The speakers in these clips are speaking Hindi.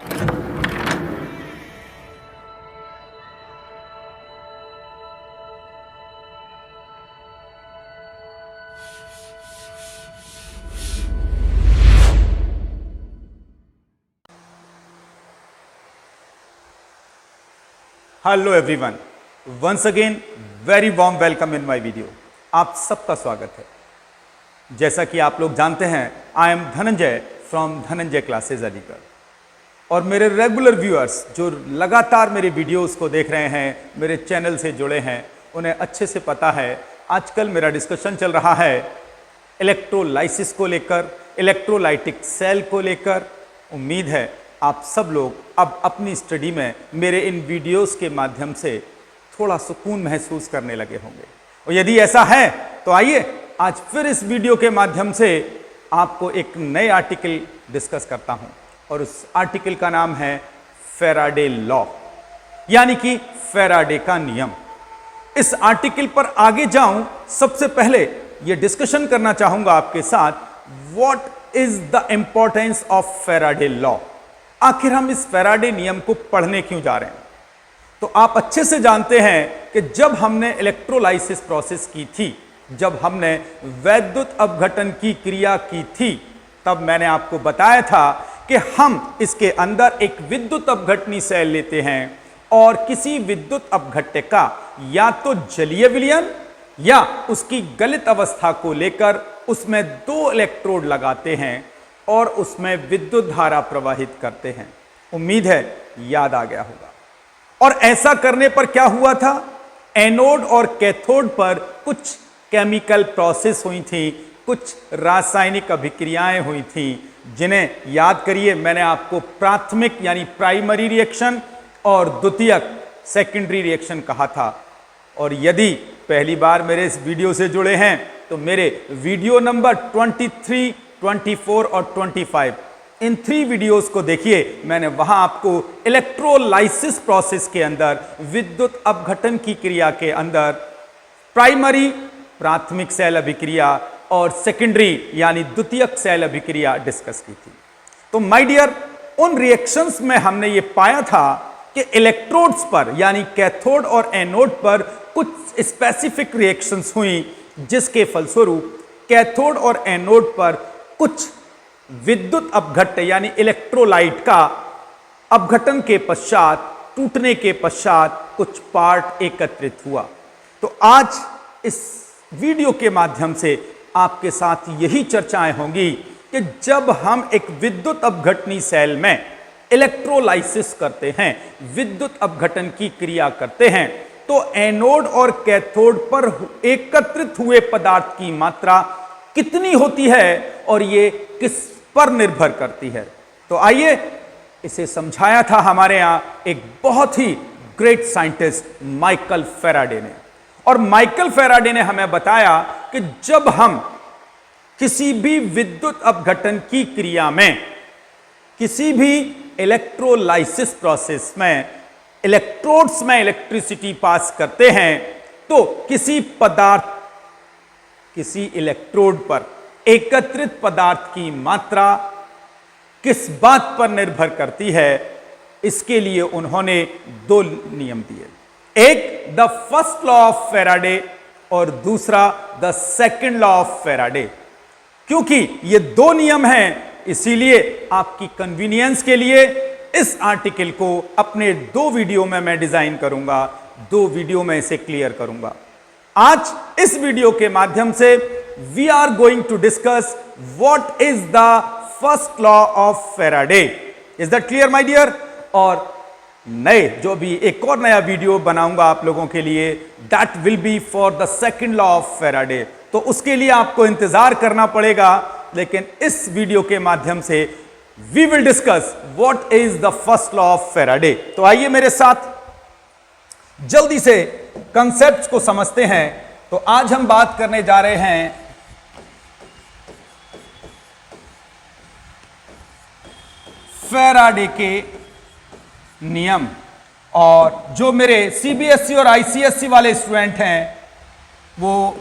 Hello everyone, once again very warm welcome in my video. आप सबका स्वागत है। जैसा कि आप लोग जानते हैं, I am Dhananjay from Dhananjay classes Aligarh. और मेरे रेगुलर व्यूअर्स जो लगातार मेरे वीडियोस को देख रहे हैं, मेरे चैनल से जुड़े हैं, उन्हें अच्छे से पता है आजकल मेरा डिस्कशन चल रहा है इलेक्ट्रोलाइसिस को लेकर, इलेक्ट्रोलाइटिक सेल को लेकर। उम्मीद है आप सब लोग अब अपनी स्टडी में मेरे इन वीडियोस के माध्यम से थोड़ा सुकून महसूस करने लगे होंगे। और यदि ऐसा है तो आइए आज फिर इस वीडियो के माध्यम से आपको एक नए आर्टिकल डिस्कस करता हूं। और उस आर्टिकल का नाम है फैराडे लॉ, यानी कि फैराडे का नियम। इस आर्टिकल पर आगे जाऊं, सबसे पहले यह डिस्कशन करना चाहूंगा आपके साथ, what is the importance of Faraday law. आखिर हम इस फैराडे नियम को पढ़ने क्यों जा रहे हैं? तो आप अच्छे से जानते हैं कि जब हमने इलेक्ट्रोलाइसिस प्रोसेस की थी, जब हमने वैद्युत अपघटन की क्रिया की थी, तब मैंने आपको बताया था कि हम इसके अंदर एक विद्युत अपघटनी सेल लेते हैं और किसी विद्युत अपघट्य का या तो जलीय विलयन या उसकी गलित अवस्था को लेकर उसमें 2 इलेक्ट्रोड लगाते हैं और उसमें विद्युत धारा प्रवाहित करते हैं। उम्मीद है याद आ गया होगा। और ऐसा करने पर क्या हुआ था? एनोड और कैथोड पर कुछ केमिकल प्रोसेस हुई थी, कुछ रासायनिक अभिक्रियाएं हुई थी, जिन्हें याद करिए मैंने आपको प्राथमिक यानी प्राइमरी रिएक्शन और द्वितीयक सेकेंडरी रिएक्शन कहा था। और यदि पहली बार मेरे इस वीडियो से जुड़े हैं तो मेरे वीडियो नंबर 23, 24 और 25 इन 3 वीडियोस को देखिए। मैंने वहां आपको इलेक्ट्रोलाइसिस प्रोसेस के अंदर, विद्युत अपघटन की क्रिया के अंदर प्राइमरी प्राथमिक सेल अभिक्रिया और सेकेंडरी यानी द्वितीयक सेल अभिक्रिया डिस्कस की थी। तो माय डियर, उन रिएक्शंस में हमने ये पाया था कि इलेक्ट्रोड्स पर यानी कैथोड और एनोड पर कुछ स्पेसिफिक रिएक्शंस हुई, जिसके फलस्वरूप कैथोड और एनोड पर कुछ विद्युत अपघट्य यानी इलेक्ट्रोलाइट का अपघटन के पश्चात, टूटने के पश्चात कुछ पार्ट एकत्रित हुआ। तो आज इस वीडियो के माध्यम से आपके साथ यही चर्चाएं होंगी कि जब हम एक विद्युत अपघटनी सेल में इलेक्ट्रोलाइसिस करते हैं, विद्युत अपघटन की क्रिया करते हैं, तो एनोड और कैथोड पर एकत्रित हुए पदार्थ की मात्रा कितनी होती है और ये किस पर निर्भर करती है। तो आइए, इसे समझाया था हमारे यहां एक बहुत ही ग्रेट साइंटिस्ट माइकल फैराडे ने। और माइकल फैराडे ने हमें बताया कि जब हम किसी भी विद्युत अपघटन की क्रिया में, किसी भी इलेक्ट्रोलाइसिस प्रोसेस में इलेक्ट्रोड्स में इलेक्ट्रिसिटी पास करते हैं, तो किसी पदार्थ, किसी इलेक्ट्रोड पर एकत्रित पदार्थ की मात्रा किस बात पर निर्भर करती है, इसके लिए उन्होंने 2 नियम दिए। एक the first law of Faraday और दूसरा the second law of Faraday. क्योंकि ये 2 नियम हैं, इसीलिए आपकी कन्वीनियंस के लिए इस आर्टिकल को अपने 2 वीडियो में मैं डिजाइन करूंगा, 2 वीडियो में इसे क्लियर करूंगा। आज इस वीडियो के माध्यम से we are going to discuss what is the first law of Faraday. Is that clear my dear? और नए जो भी एक और नया वीडियो बनाऊंगा आप लोगों के लिए, that will be for the second law of Faraday. तो उसके लिए आपको इंतजार करना पड़ेगा, लेकिन इस वीडियो के माध्यम से we will discuss what is the first law of Faraday. तो आइए मेरे साथ जल्दी से कंसेप्ट्स को समझते हैं। तो आज हम बात करने जा रहे हैं फैराडे के नियम। और जो मेरे सीबीएसई और आईसीएसई वाले स्टूडेंट हैं, वो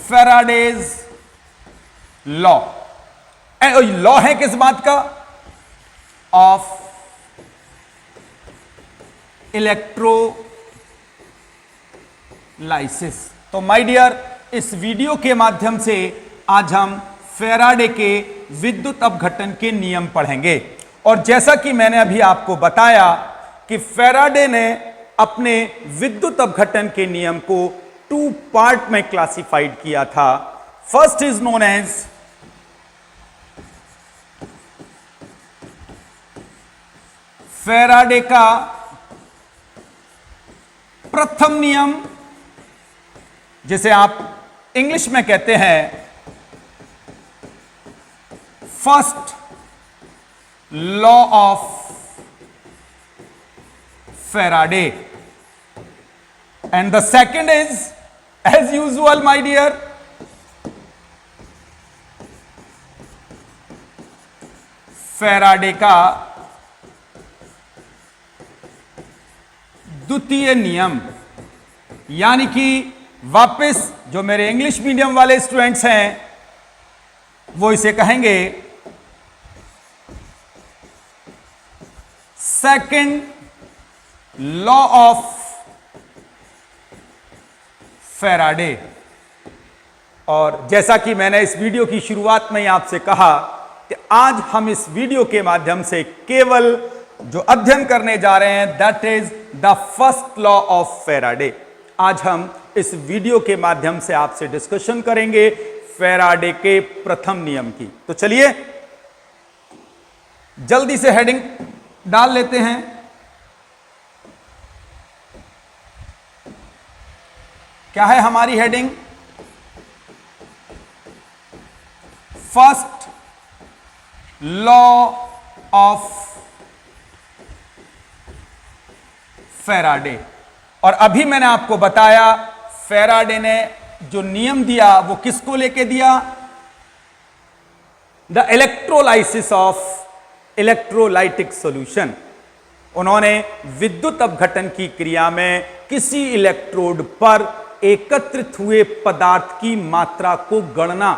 फैराडेज लॉ लॉ है किस बात का? Of electrolysis. तो माय डियर, इस वीडियो के माध्यम से आज हम फैराडे के विद्युत अपघटन के नियम पढ़ेंगे। और जैसा कि मैंने अभी आपको बताया कि फैराडे ने अपने विद्युत अपघटन के नियम को 2 पार्ट में क्लासिफाइड किया था। First is known as Faraday का प्रथम नियम, जिसे आप इंग्लिश में कहते हैं first law of Faraday, and the second is as usual my dear Faraday का द्वितीय नियम। यानी कि वापस जो मेरे इंग्लिश मीडियम वाले स्टूडेंट्स हैं वो इसे कहेंगे सेकंड लॉ ऑफ फैराडे। और जैसा कि मैंने इस वीडियो की शुरुआत में ही आपसे कहा कि आज हम इस वीडियो के माध्यम से केवल जो अध्ययन करने जा रहे हैं that is the first law of Faraday. आज हम इस वीडियो के माध्यम से आपसे डिस्कशन करेंगे फैराडे के प्रथम नियम की। तो चलिए जल्दी से हेडिंग डाल लेते हैं। क्या है हमारी heading? First law of Faraday. और अभी मैंने आपको बताया फैराडे ने जो नियम दिया वो किसको लेके दिया? The electrolysis of electrolytic solution. उन्होंने विद्युत अपघटन की क्रिया में किसी इलेक्ट्रोड पर एकत्रित हुए पदार्थ की मात्रा को गणना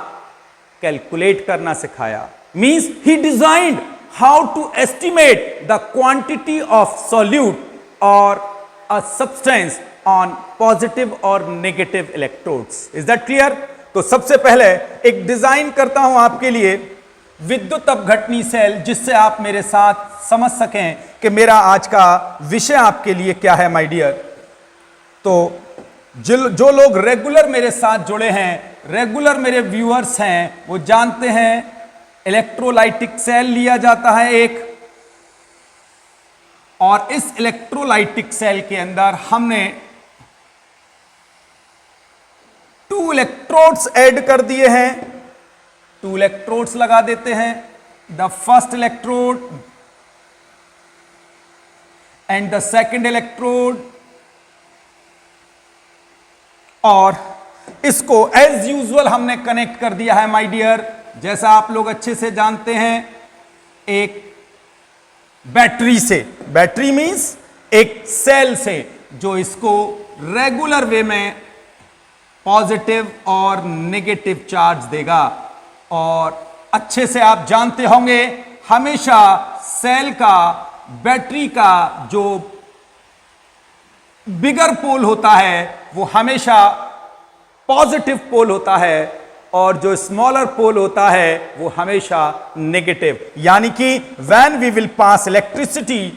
कैलकुलेट करना सिखाया। Means he designed how to estimate the quantity of solute और अ सब्सटेंस ऑन पॉजिटिव और negative electrodes. Is that clear? तो सबसे पहले एक डिजाइन करता हूं आपके लिए विद्युत अपघटनी सेल, जिससे आप मेरे साथ समझ सकें कि मेरा आज का विषय आपके लिए क्या है माय डियर। तो जो लोग रेगुलर मेरे साथ जुड़े हैं, रेगुलर मेरे व्यूअर्स हैं, वो जानते हैं इलेक्ट्रोलाइटिक सेल लिया जाता है एक, और इस इलेक्ट्रोलाइटिक सेल के अंदर हमने 2 इलेक्ट्रोड्स ऐड कर दिए हैं। 2 इलेक्ट्रोड्स लगा देते हैं, the first electrode and the second electrode. और इसको एज यूजुअल हमने कनेक्ट कर दिया है माय डियर, जैसा आप लोग अच्छे से जानते हैं, एक बैटरी से। बैटरी मींस एक सेल से जो इसको रेगुलर वे में पॉजिटिव और नेगेटिव चार्ज देगा। और अच्छे से आप जानते होंगे हमेशा सेल का, बैटरी का जो बिगर पोल होता है वो हमेशा पॉजिटिव पोल होता है, और जो स्मॉलर पोल होता है वो हमेशा नेगेटिव। यानी कि when we will pass electricity,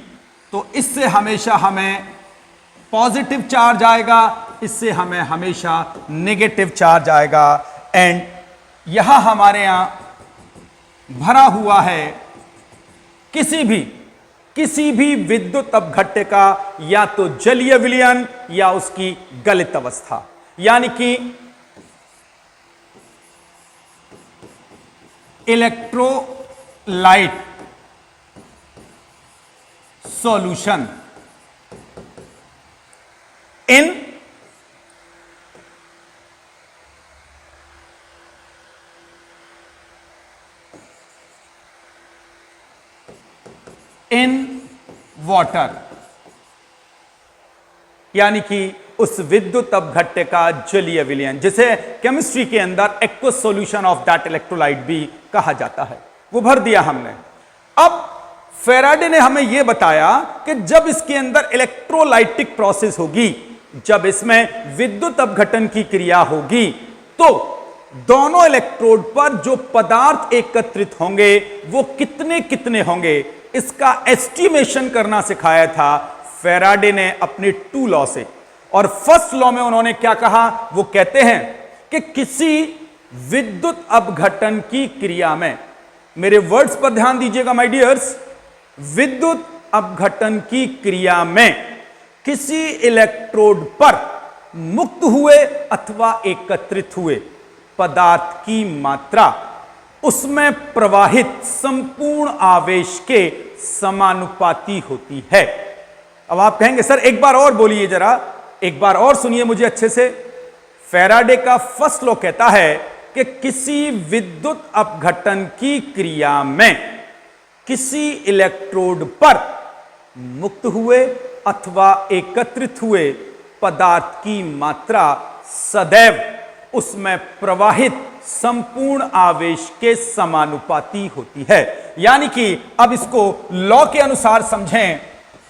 तो इससे हमेशा हमें पॉजिटिव चार्ज आएगा, इससे हमें हमेशा नेगेटिव चार्ज आएगा। एंड यहां हमारे यहां भरा हुआ है किसी भी विद्युत अपघट्य का या तो जलीय विलयन या उसकी गलित अवस्था। यानी कि इलेक्ट्रोलाइट सॉल्यूशन इन वाटर। यानी कि उस विद्युत अपघट्य का जलीय विलयन, जिसे केमिस्ट्री के अंदर aqueous solution of that electrolyte भी कहा जाता है। वो भर दिया हमने। अब फैराडे ने हमें यह बताया कि जब इसके अंदर इलेक्ट्रोलाइटिक प्रोसेस होगी, जब इसमें विद्युत अपघटन की क्रिया होगी, तो दोनों इलेक्ट्रोड पर जो पदार्थ एकत्रित होंगे वो कितने कितने होंगे, इसका एस्टिमेशन करना सिखाया था फैराडे ने अपने 2 लॉ से। और फर्स्ट लॉ में उन्होंने क्या कहा, वो कहते हैं कि किसी विद्युत अपघटन की क्रिया में, मेरे वर्ड्स पर ध्यान दीजिएगा माय डियर्स, विद्युत अपघटन की क्रिया में किसी इलेक्ट्रोड पर मुक्त हुए अथवा एकत्रित हुए पदार्थ की मात्रा उसमें प्रवाहित संपूर्ण आवेश के समानुपाती होती है। अब आप कहेंगे सर एक बार और बोलिए, जरा एक बार और सुनिए मुझे अच्छे से। फैराडे का फर्स्ट लॉ कहता है कि किसी विद्युत अपघटन की क्रिया में किसी इलेक्ट्रोड पर मुक्त हुए अथवा एकत्रित हुए पदार्थ की मात्रा सदैव उसमें प्रवाहित संपूर्ण आवेश के समानुपाती होती है। यानी कि अब इसको लॉ के अनुसार समझें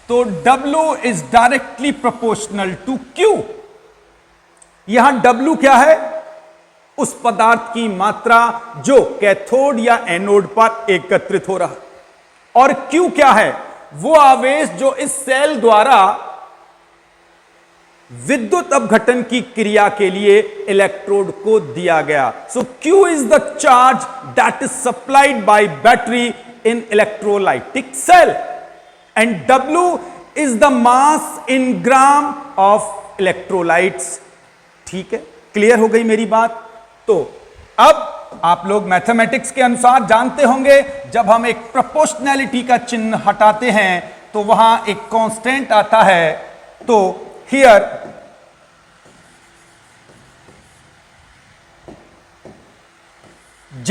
तो W is directly proportional to Q। यहां W क्या है, उस पदार्थ की मात्रा जो कैथोड या एनोड पर एकत्रित हो रहा है, और Q क्या है, वो आवेश जो इस सेल द्वारा विद्युत अपघटन की क्रिया के लिए इलेक्ट्रोड को दिया गया। So Q is the charge that is supplied by battery in electrolytic cell and W is the mass in gram of electrolytes. ठीक है, क्लियर हो गई मेरी बात। तो अब आप लोग मैथमेटिक्स के अनुसार जानते होंगे, जब हम एक प्रोपोर्शनैलिटी का चिन्ह हटाते हैं तो वहां एक कांस्टेंट आता है। तो here Z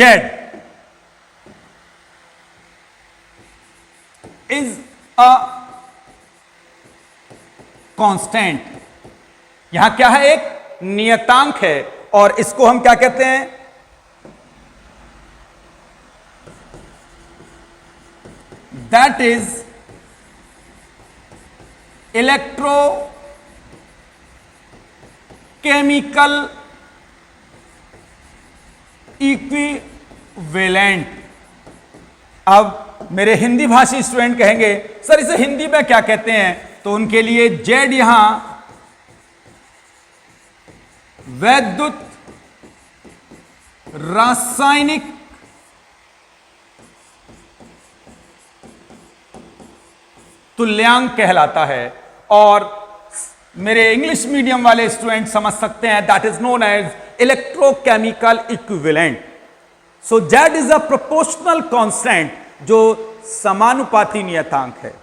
is a constant, यहां क्या है, एक नियतांक है, और इसको हम क्या कहते हैं, दैट इज इलेक्ट्रोकेमिकल इक्विवेलेंट। अब मेरे हिंदी भाषी स्टूडेंट कहेंगे सर इसे हिंदी में क्या कहते हैं, तो उनके लिए जेड यहां वैद्युत रासायनिक तुल्यांक कहलाता है, और मेरे इंग्लिश मीडियम वाले स्टूडेंट समझ सकते हैं that is known as electrochemical equivalent. So Z is a proportional constant जो समानुपाती नियतांक है।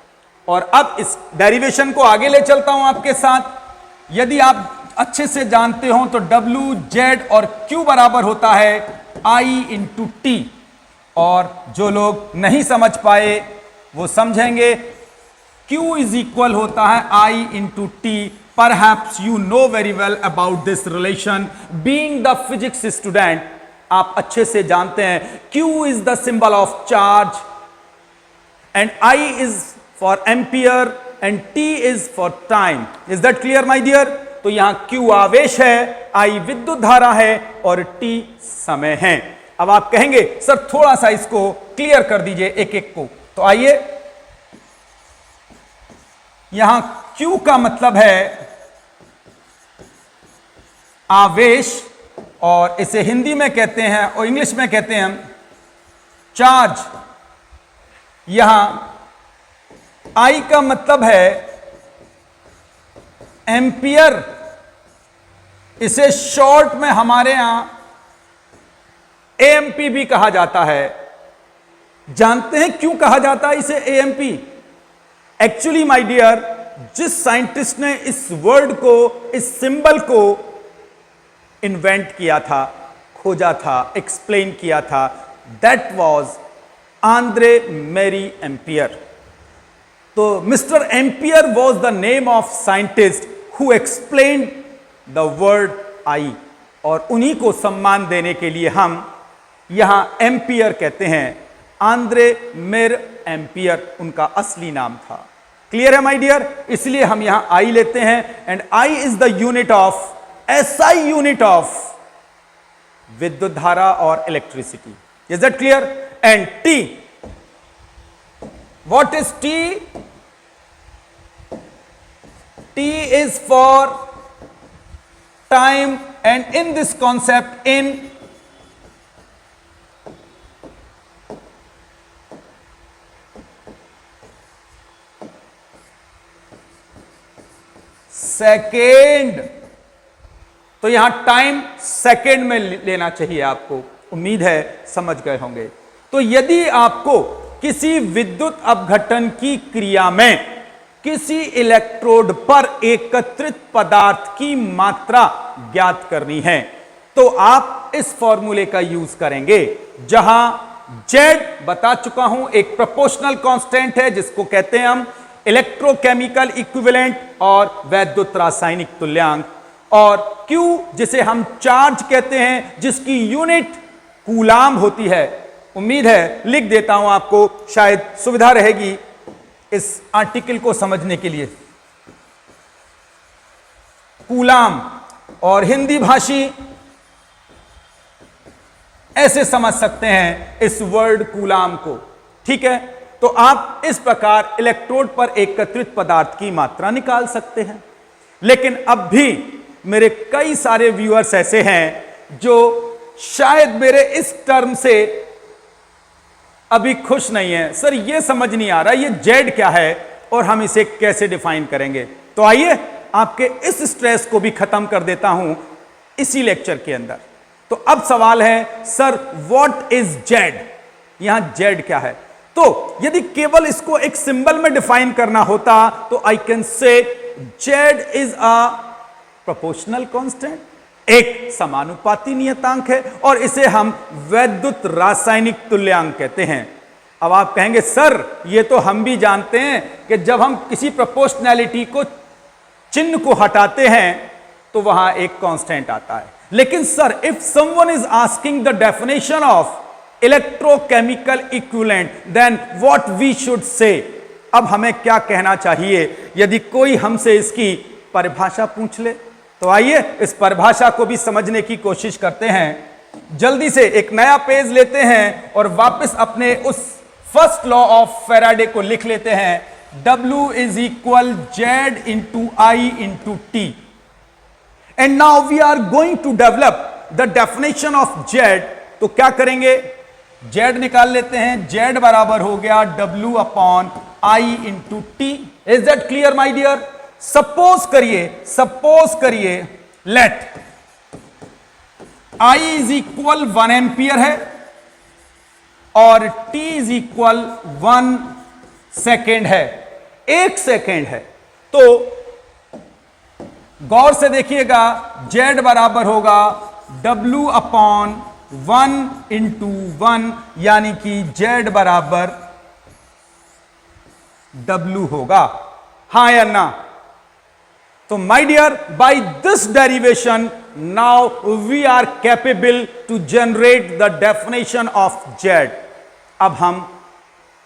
और अब इस डेरिवेशन को आगे ले चलता हूं आपके साथ। यदि आप अच्छे से जानते हो तो W, Z और Q बराबर होता है I इंटू T, और जो लोग नहीं समझ पाए वो समझेंगे Q इज इक्वल होता है I into T। Perhaps you know very well about this relation, being the physics student आप अच्छे से जानते हैं Q is the symbol of charge and I is for ampere and T is for time. Is that clear my dear? तो यहां Q आवेश है, I विद्युत धारा है और T समय है। अब आप कहेंगे सर थोड़ा सा इसको क्लियर कर दीजिए एक एक को, तो आइए। यहां Q का मतलब है आवेश, और इसे हिंदी में कहते हैं और इंग्लिश में कहते हैं हम चार्ज। यहां I का मतलब है एम्पियर, इसे शॉर्ट में हमारे यहां AMP भी कहा जाता है। जानते हैं क्यों कहा जाता है इसे AMP? एक्चुअली माय डियर, जिस साइंटिस्ट ने इस वर्ड को, इस सिंबल को इन्वेंट किया था, खोजा था, एक्सप्लेन किया था, that was Andre Marie Ampere. तो mister Ampere was the name of scientist who explained the word I, और उन्हीं को सम्मान देने के लिए हम यहां एम्पियर कहते हैं। आंद्रे मिर एम्पियर उनका असली नाम था। क्लियर है माय डियर? इसलिए हम यहां आई लेते हैं, and I is the unit of, SI unit of विद्युत धारा और electricity. Is that clear? And T, what is T? T is for time, and in this concept, in second, तो यहां टाइम सेकेंड में लेना चाहिए आपको। उम्मीद है समझ गए होंगे। तो यदि आपको किसी विद्युत अपघटन की क्रिया में किसी इलेक्ट्रोड पर एकत्रित पदार्थ की मात्रा ज्ञात करनी है, तो आप इस फॉर्मूले का यूज करेंगे, जहां Z बता चुका हूं एक प्रोपोर्शनल कांस्टेंट है, जिसको कहते हैं हम इलेक्ट्रोकेमिकल इक्विवेलेंट और वैद्युत रासायनिक तुल्यांक, और Q जिसे हम चार्ज कहते हैं, जिसकी यूनिट कूलाम होती है। उम्मीद है लिख देता हूं आपको, शायद सुविधा रहेगी इस आर्टिकल को समझने के लिए। कूलाम, और हिंदी भाषी ऐसे समझ सकते हैं इस वर्ड कूलाम को। ठीक है, तो आप इस प्रकार इलेक्ट्रोड पर एकत्रित पदार्थ की मात्रा निकाल सकते हैं। लेकिन अब भी मेरे कई सारे व्यूअर्स ऐसे हैं जो शायद मेरे इस टर्म से अभी खुश नहीं है। सर ये समझ नहीं आ रहा ये जेड क्या है और हम इसे कैसे डिफाइन करेंगे। तो आइए आपके इस स्ट्रेस को भी खत्म कर देता हूं इसी लेक्चर के अंदर। तो अब सवाल है सर व्हाट इज जेड, यहां जेड क्या है। तो यदि केवल इसको एक सिंबल में डिफाइन करना होता तो I can say Z is a proportional constant, एक समानुपाती नियतांक है, और इसे हम वैद्युत रासायनिक तुल्यांक कहते हैं। अब आप कहेंगे सर ये तो हम भी जानते हैं कि जब हम किसी प्रोपोर्शनैलिटी को चिन्ह को हटाते हैं तो वहां एक कांस्टेंट आता है। लेकिन sir if someone is asking the definition of electrochemical equivalent then what we should say, अब हमें क्या कहना चाहिए यदि कोई हमसे इसकी परिभाषा पूछ ले। तो आइए इस परिभाषा को भी समझने की कोशिश करते हैं। जल्दी से एक नया पेज लेते हैं और वापस अपने उस फर्स्ट लॉ ऑफ फैराडे को लिख लेते हैं। W is equal Z into I into T, and now we are going to develop the definition of Z. तो क्या करेंगे, जेड निकाल लेते हैं। जेड बराबर हो गया W upon I into T. Is that clear my dear? Suppose करिए let I is equal 1 ampere है और T इज इक्वल 1 सेकेंड है, 1 सेकेंड है। तो गौर से देखिएगा, Z बराबर होगा W अपॉन 1 इंटू 1, यानी कि Z बराबर W होगा। हां या ना? तो my dear, by this derivation now we are capable to generate the definition of Z. अब हम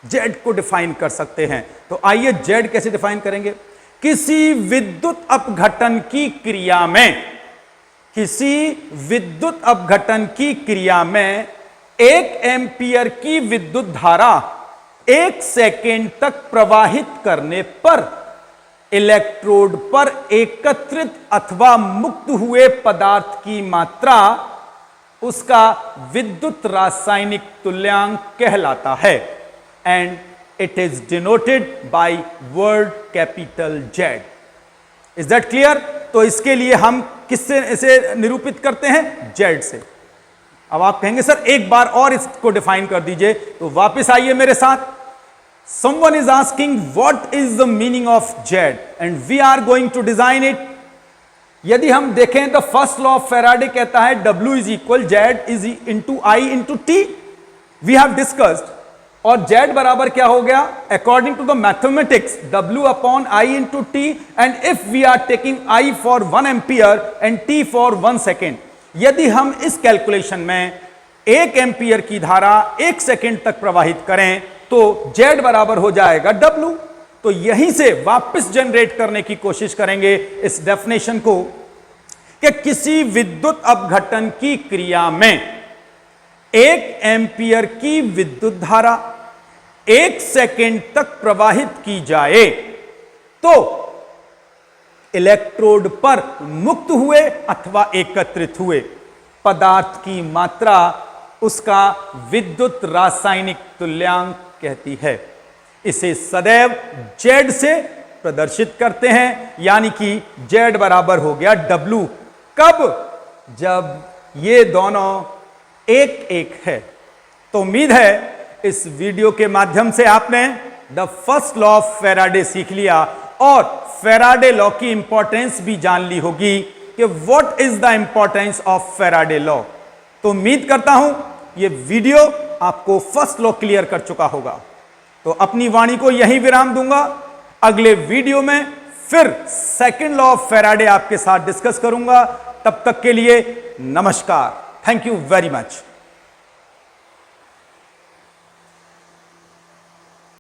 जेड को डिफाइन कर सकते हैं। तो आइए जेड कैसे डिफाइन करेंगे। किसी विद्युत अपघटन की क्रिया में, किसी विद्युत अपघटन की क्रिया में 1 एम्पियर की विद्युत धारा 1 सेकेंड तक प्रवाहित करने पर इलेक्ट्रोड पर एकत्रित अथवा मुक्त हुए पदार्थ की मात्रा उसका विद्युत रासायनिक तुल्यांक कहलाता है, and it is denoted by word capital Z. Is that clear? तो इसके लिए हम किससे इसे निरूपित करते हैं? जेड से। अब आप कहेंगे सर एक बार और इसको डिफाइन कर दीजिए। तो वापस आइए मेरे साथ। Someone is asking what is the meaning of Z and we are going to design it. यदि हम देखें तो फर्स्ट लॉ ऑफ फैराडे कहता है W is equal Z is into I into T, we have discussed. और Z बराबर क्या हो गया according to the mathematics, W upon I into T, and if we are taking I for 1 ampere and T for 1 second. यदि हम इस कैलकुलेशन में 1 एम्पियर की धारा 1 सेकंड तक प्रवाहित करें तो Z बराबर हो जाएगा W। तो यहीं से वापस जनरेट करने की कोशिश करेंगे इस डेफिनेशन को कि किसी विद्युत अपघटन की क्रिया में 1 एम्पियर की विद्युत धारा 1 सेकंड तक प्रवाहित की जाए तो इलेक्ट्रोड पर मुक्त हुए अथवा एकत्रित हुए पदार्थ की मात्रा उसका विद्युत रासायनिक तुल्यांक कहती है। इसे सदैव Z से प्रदर्शित करते हैं, यानी कि Z बराबर हो गया W। कब? जब ये दोनों एक एक है। तो उम्मीद है इस वीडियो के माध्यम से आपने the first law of Faraday सीख लिया और फैराडे लॉ की इंपॉर्टेंस भी जान ली होगी कि what is the importance of Faraday law. तो उम्मीद करता हूं ये वीडियो आपको फर्स्ट लॉ क्लियर कर चुका होगा। तो अपनी वाणी को यहीं विराम दूंगा। अगले वीडियो में फिर सेकंड लॉ ऑफ फैराडे आपके साथ डिस्कस करूंगा। तब तक के लिए नमस्कार। Thank you very much.